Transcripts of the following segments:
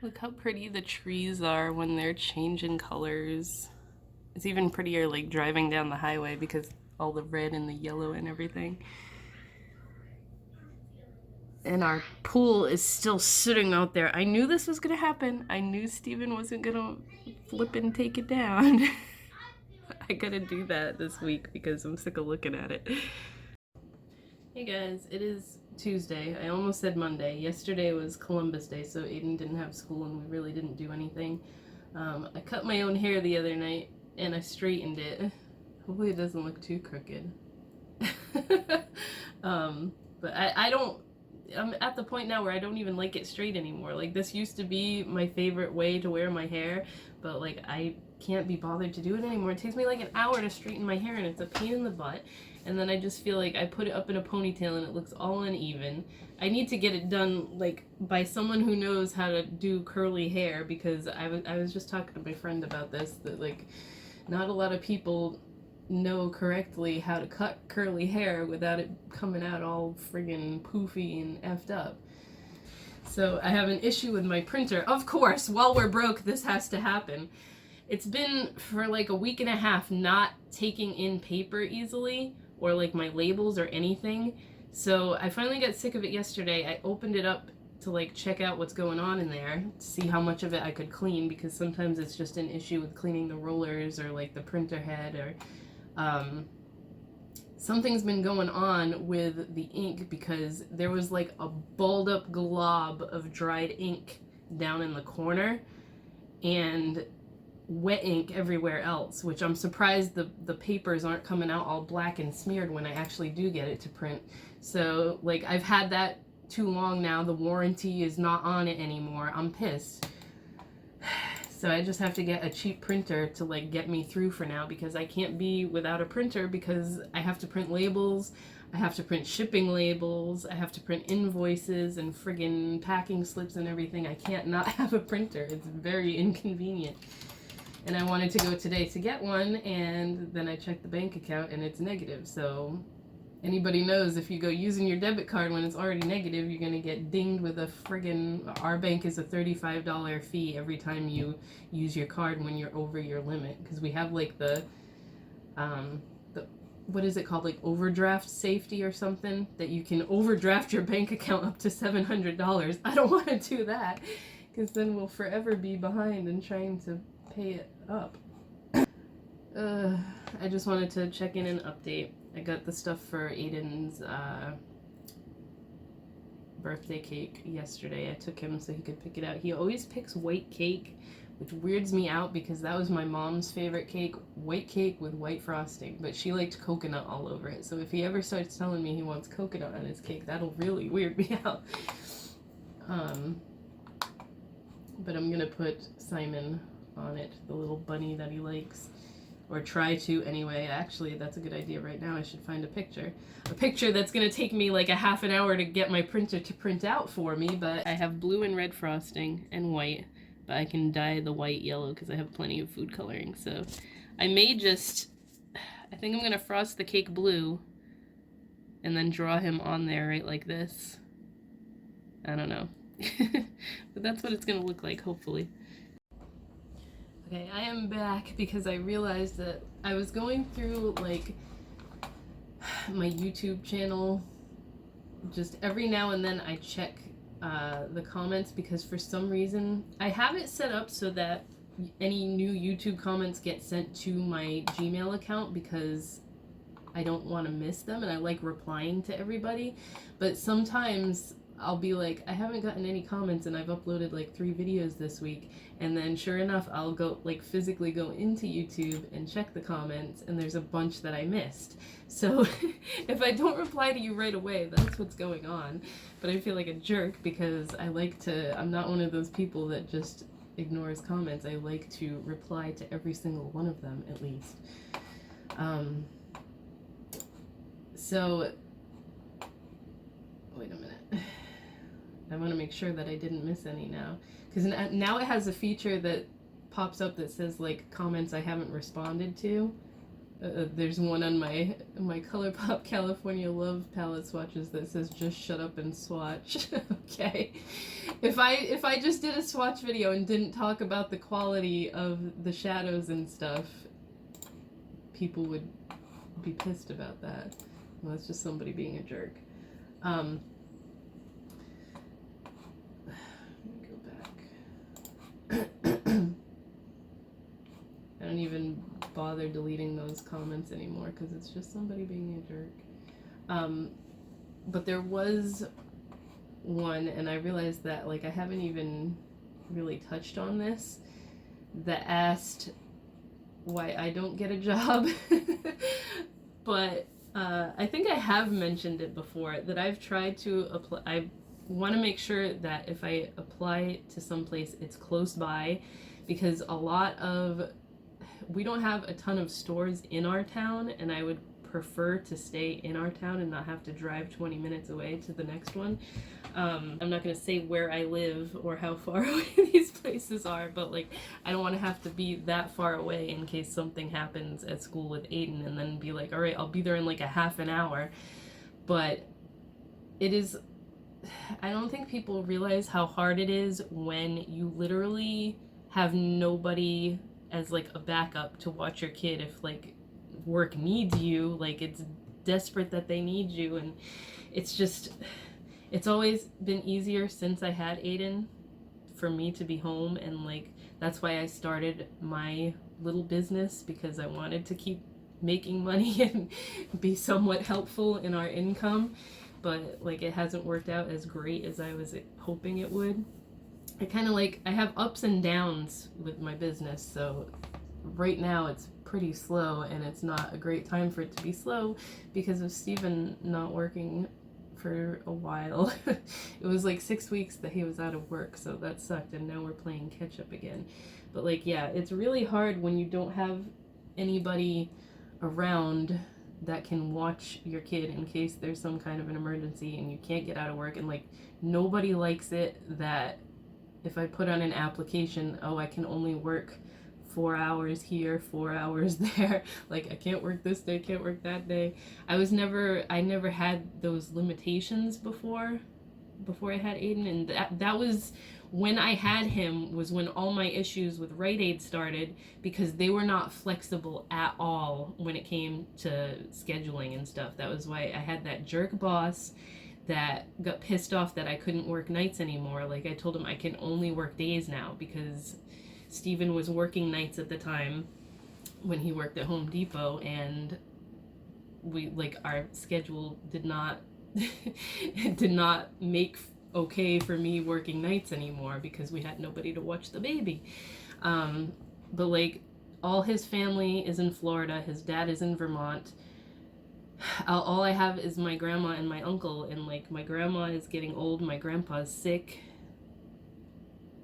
Look how pretty the trees are when they're changing colors. It's even prettier like driving down the highway because all the red and the yellow and everything. And our pool is still sitting out there. I knew this was gonna happen. I knew Steven wasn't gonna flip and take it down. I gotta do that this week because I'm sick of looking at it. Hey guys, it is Tuesday. I almost said Monday. Yesterday was Columbus Day, so Aiden didn't have school and we really didn't do anything. I cut my own hair the other night and I straightened it. Hopefully it doesn't look too crooked. But I'm at the point now where I don't even like it straight anymore. Like, this used to be my favorite way to wear my hair, but like I can't be bothered to do it anymore. It takes me like an hour to straighten my hair and it's a pain in the butt. And then I just feel like I put it up in a ponytail and it looks all uneven. I need to get it done like by someone who knows how to do curly hair, because I was just talking to my friend about this, that like not a lot of people know correctly how to cut curly hair without it coming out all friggin' poofy and effed up. So I have an issue with my printer. Of course, while we're broke, this has to happen. It's been for like a week and a half not taking in paper easily, or like my labels or anything. So I finally got sick of it yesterday. I opened it up to like check out what's going on in there, see how much of it I could clean, because sometimes it's just an issue with cleaning the rollers or like the printer head, or something's been going on with the ink, because there was like a balled up glob of dried ink down in the corner and wet ink everywhere else, which I'm surprised the papers aren't coming out all black and smeared when I actually do get it to print. So like, I've had that too long now. The warranty is not on it anymore. I'm pissed. So I just have to get a cheap printer to like get me through for now, because I can't be without a printer, because I have to print labels, I have to print shipping labels, I have to print invoices and friggin' packing slips and everything. I can't not have a printer. It's very inconvenient. And I wanted to go today to get one, and then I checked the bank account and it's negative. So anybody knows, if you go using your debit card when it's already negative, you're gonna get dinged with a friggin', our bank is a $35 fee every time you use your card when you're over your limit, because we have like the what is it called, like overdraft safety or something, that you can overdraft your bank account up to $700. I don't want to do that, because then we'll forever be behind in trying to pay it up. I just wanted to check in and update. I got the stuff for Aiden's birthday cake yesterday. I took him so he could pick it out. He always picks white cake, which weirds me out because that was my mom's favorite cake, white cake with white frosting, but she liked coconut all over it. So if he ever starts telling me he wants coconut on his cake, that'll really weird me out. But I'm gonna put Simon on it, the little bunny that he likes. Or try to anyway. Actually, that's a good idea. Right now I should find a picture that's gonna take me like a half an hour to get my printer to print out for me. But I have blue and red frosting and white, but I can dye the white yellow because I have plenty of food coloring. So I may just, I think I'm gonna frost the cake blue and then draw him on there right like this. I don't know. But that's what it's gonna look like, hopefully. Okay, I am back because I realized that I was going through like my YouTube channel. Just every now and then I check the comments, because for some reason I have it set up so that any new YouTube comments get sent to my Gmail account, because I don't want to miss them and I like replying to everybody. But sometimes I'll be like, I haven't gotten any comments and I've uploaded like 3 videos this week, and then sure enough I'll go like physically go into YouTube and check the comments and there's a bunch that I missed. So if I don't reply to you right away, that's what's going on. But I feel like a jerk because I'm not one of those people that just ignores comments. I like to reply to every single one of them, at least. So wait a minute. I want to make sure that I didn't miss any now, because now it has a feature that pops up that says like comments I haven't responded to. There's one on my ColourPop California Love palette swatches that says just shut up and swatch. Okay, if I just did a swatch video and didn't talk about the quality of the shadows and stuff, people would be pissed about that. Well, that's just somebody being a jerk. Let me go back. I don't even bother deleting those comments anymore because it's just somebody being a jerk. But there was one, and I realized that like I haven't even really touched on this, that asked why I don't get a job. But I think I have mentioned it before, that I've tried to apply. I want to make sure that if I apply to someplace, it's close by, because we don't have a ton of stores in our town, and I would prefer to stay in our town and not have to drive 20 minutes away to the next one. I'm not going to say where I live or how far away these places are, but like I don't want to have to be that far away in case something happens at school with Aiden and then be like, all right, I'll be there in like a half an hour. But it is, I don't think people realize how hard it is when you literally have nobody as like a backup to watch your kid if like work needs you. Like it's desperate that they need you, and it's always been easier since I had Aiden for me to be home, and like that's why I started my little business, because I wanted to keep making money and be somewhat helpful in our income. But like it hasn't worked out as great as I was hoping it would. I have ups and downs with my business, so right now it's pretty slow, and it's not a great time for it to be slow because of Steven not working for a while. It was like 6 weeks that he was out of work, so that sucked, and now we're playing catch up again. But like, yeah, it's really hard when you don't have anybody around that can watch your kid in case there's some kind of an emergency and you can't get out of work. And like nobody likes it that if I put on an application, oh, I can only work 4 hours here, 4 hours there. Like I can't work this day, can't work that day. I never had those limitations before I had Aiden, and that was when I had him, was when all my issues with Rite Aid started, because they were not flexible at all when it came to scheduling and stuff. That was why I had that jerk boss that got pissed off that I couldn't work nights anymore. Like I told him I can only work days now because Steven was working nights at the time when he worked at Home Depot, and our schedule did not did not make okay for me working nights anymore because we had nobody to watch the baby. But like all his family is in Florida, his dad is in Vermont. All I have is my grandma and my uncle, and like my grandma is getting old, my grandpa's sick.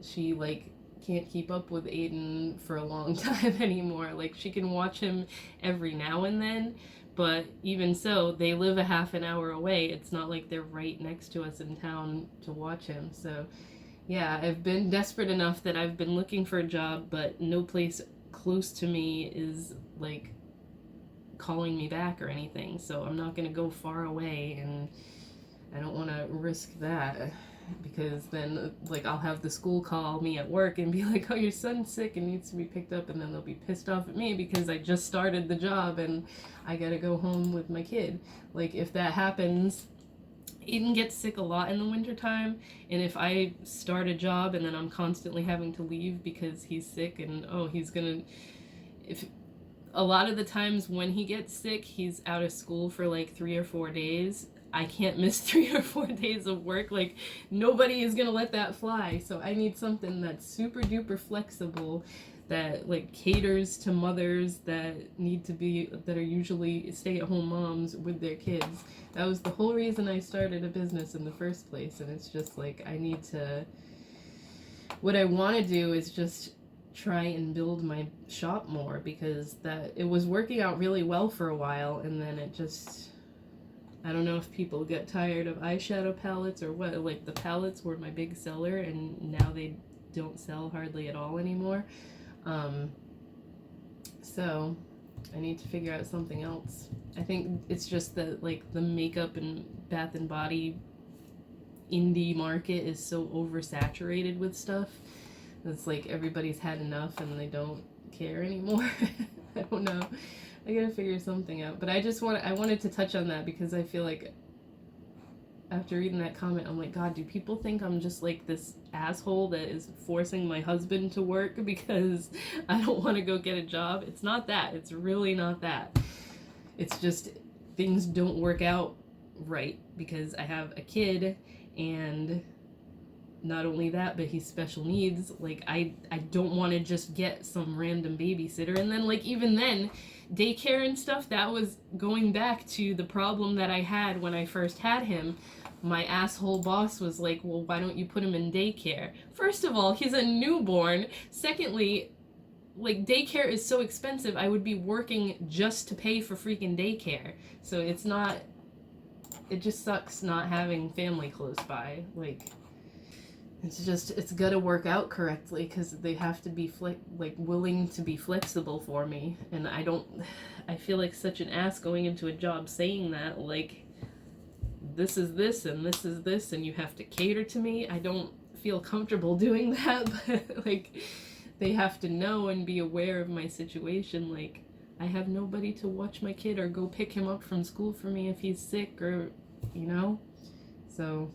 She like can't keep up with Aiden for a long time anymore. Like she can watch him every now and then, but even so, they live a half an hour away. It's not like they're right next to us in town to watch him. So yeah, I've been desperate enough that I've been looking for a job, but no place close to me is like calling me back or anything. So I'm not going to go far away, and I don't want to risk that, because then like I'll have the school call me at work and be like, oh, your son's sick and needs to be picked up, and then they'll be pissed off at me because I just started the job and I gotta go home with my kid. Like if that happens, Aiden gets sick a lot in the wintertime, and if I start a job and then I'm constantly having to leave because he's sick, and if a lot of the times when he gets sick, he's out of school for like 3 or 4 days. I can't miss 3 or 4 days of work. Like nobody is gonna let that fly. So I need something that's super duper flexible, that like caters to mothers that are usually stay-at-home moms with their kids. That was the whole reason I started a business in the first place. And it's just like what I want to do is just try and build my shop more, because it was working out really well for a while, and then it just, I don't know if people get tired of eyeshadow palettes or what. Like the palettes were my big seller, and now they don't sell hardly at all anymore. So I need to figure out something else. I think it's just that like the makeup and Bath and Body indie market is so oversaturated with stuff. It's like everybody's had enough and they don't care anymore. I don't know. I gotta figure something out. But I wanted to touch on that because I feel like after reading that comment, I'm like, God, do people think I'm just like this asshole that is forcing my husband to work because I don't want to go get a job? It's not that. It's really not that. It's just things don't work out right because I have a kid, and not only that, but he's special needs. Like, I don't want to just get some random babysitter. And then, like, even then, daycare and stuff, that was going back to the problem that I had when I first had him. My asshole boss was like, well, why don't you put him in daycare? First of all, he's a newborn. Secondly, like, daycare is so expensive, I would be working just to pay for freaking daycare. So it's not, it just sucks not having family close by. Like, it's gotta work out correctly because they have to be willing to be flexible for me. And I feel like such an ass going into a job saying that, like, this is this and this is this and you have to cater to me. I don't feel comfortable doing that, but like, they have to know and be aware of my situation. Like, I have nobody to watch my kid or go pick him up from school for me if he's sick, or, you know? So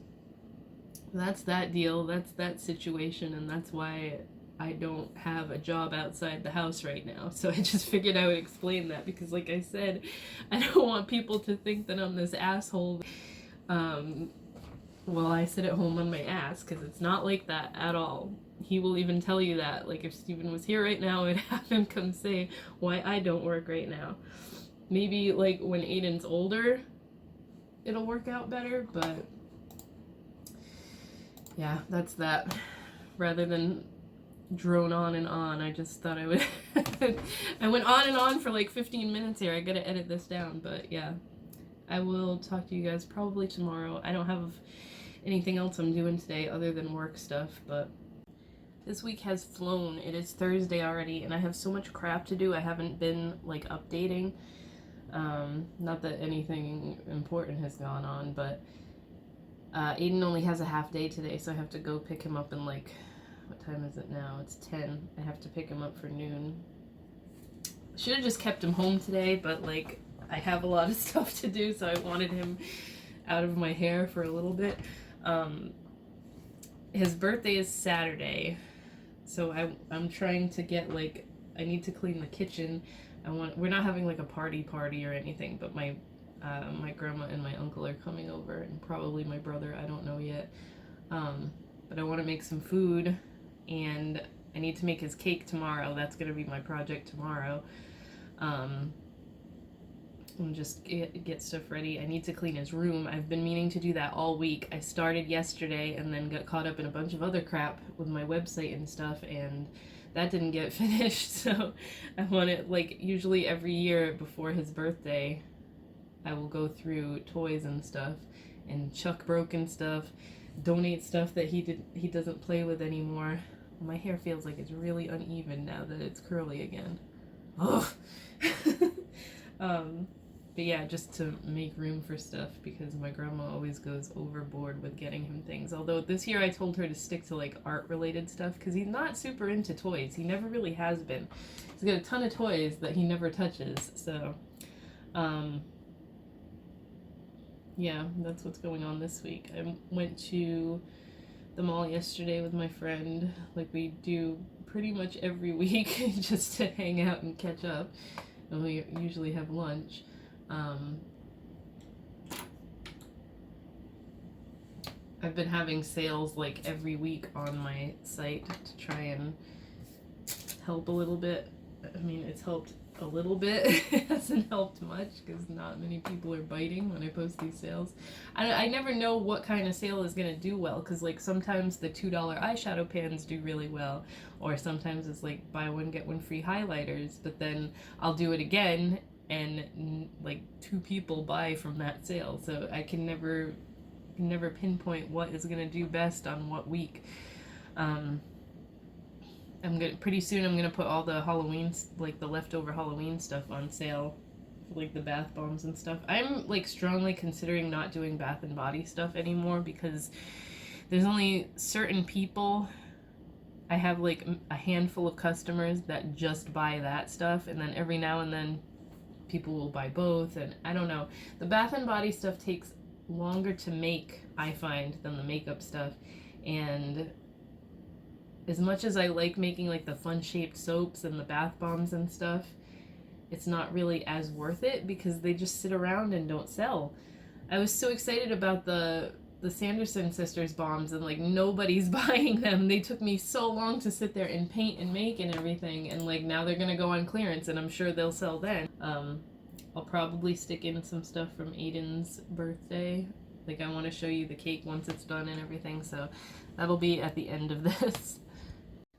that's that deal, that's that situation, and that's why I don't have a job outside the house right now. So I just figured I would explain that because, like I said, I don't want people to think that I'm this asshole while I sit at home on my ass, because it's not like that at all. He will even tell you that. Like, if Steven was here right now, I'd have him come say why I don't work right now. Maybe, like, when Aiden's older, it'll work out better, but yeah, that's that. Rather than drone on and on, I just thought I would I went on and on for like 15 minutes here. I gotta edit this down, but yeah, I will talk to you guys probably tomorrow. I don't have anything else I'm doing today other than work stuff, but this week has flown. It is Thursday already, and I have so much crap to do. I haven't been like updating. Not that anything important has gone on, but Aiden only has a half day today, so I have to go pick him up in, like, what time is it now? It's 10. I have to pick him up for noon. Should have just kept him home today, but, like, I have a lot of stuff to do, so I wanted him out of my hair for a little bit. His birthday is Saturday, so I'm trying to get, like, I need to clean the kitchen. We're not having, like, a party or anything, but my grandma and my uncle are coming over, and probably my brother, I don't know yet. But I want to make some food, and I need to make his cake tomorrow. That's going to be my project tomorrow. And just get stuff ready. I need to clean his room. I've been meaning to do that all week. I started yesterday and then got caught up in a bunch of other crap with my website and stuff, and that didn't get finished. So I want it, like, usually every year before his birthday, I will go through toys and stuff and chuck broken stuff, donate stuff that he doesn't play with anymore. My hair feels like it's really uneven now that it's curly again. Ugh. But yeah, just to make room for stuff, because my grandma always goes overboard with getting him things. Although this year I told her to stick to, like, art related stuff, because he's not super into toys. He never really has been. He's got a ton of toys that he never touches. So yeah, that's what's going on this week. I went to the mall yesterday with my friend, like we do pretty much every week, just to hang out and catch up. And we usually have lunch. I've been having sales like every week on my site to try and help a little bit. I mean, it's helped a little bit. It hasn't helped much because not many people are biting when I post these sales. I never know what kind of sale is going to do well, because, like, sometimes the $2 eyeshadow pans do really well, or sometimes it's like buy one get one free highlighters, but then I'll do it again and like 2 people buy from that sale. So I can never pinpoint what is going to do best on what week. pretty soon I'm gonna put all the Halloween, like the leftover Halloween stuff on sale, like the bath bombs and stuff. I'm like strongly considering not doing Bath and Body stuff anymore because there's only certain people. I have like a handful of customers that just buy that stuff, and then every now and then people will buy both, and I don't know. The Bath and Body stuff takes longer to make, I find, than the makeup stuff, and as much as I like making like the fun shaped soaps and the bath bombs and stuff, it's not really as worth it because they just sit around and don't sell. I was so excited about the Sanderson sisters bombs, and like nobody's buying them. They took me so long to sit there and paint and make and everything, and like now they're gonna go on clearance and I'm sure they'll sell then. I'll probably stick in some stuff from Aiden's birthday. Like I want to show you the cake once it's done and everything, so that'll be at the end of this.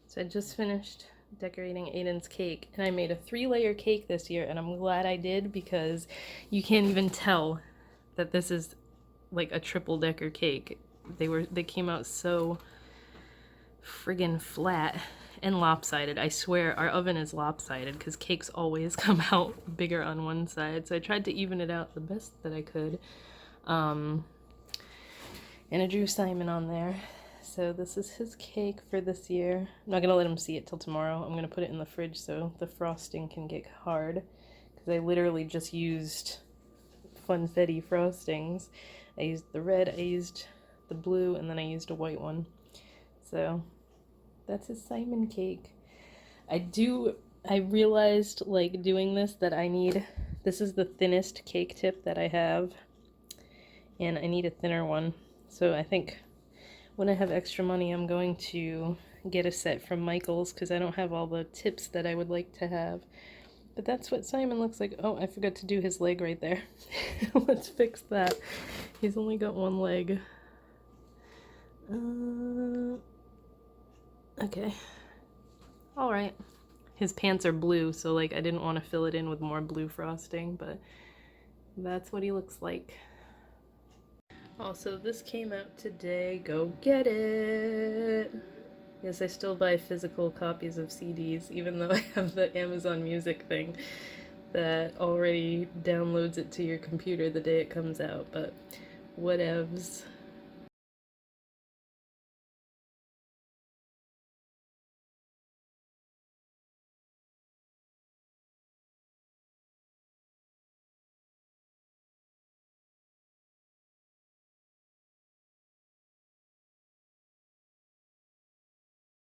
So I just finished decorating Aiden's cake, and I made a 3-layer cake this year, and I'm glad I did because you can't even tell that this is like a triple decker cake. They came out so friggin' flat and lopsided. I swear our oven is lopsided because cakes always come out bigger on one side. So I tried to even it out the best that I could. And I drew Simon on there. So this is his cake for this year. I'm not gonna let him see it till tomorrow. I'm gonna put it in the fridge so the frosting can get hard because I literally just used funfetti frostings. I used the red, I used the blue, and then I used a white one. So that's his Simon cake. I realized like doing this that this is the thinnest cake tip that I have, and I need a thinner one. So I think when I have extra money, I'm going to get a set from Michael's because I don't have all the tips that I would like to have. But that's what Simon looks like. Oh, I forgot to do his leg right there. Let's fix that. He's only got one leg. Okay. All right. His pants are blue, so like I didn't want to fill it in with more blue frosting, but that's what he looks like. Also, this came out today. Go get it! Yes, I still buy physical copies of CDs, even though I have the Amazon Music thing that already downloads it to your computer the day it comes out, but whatevs.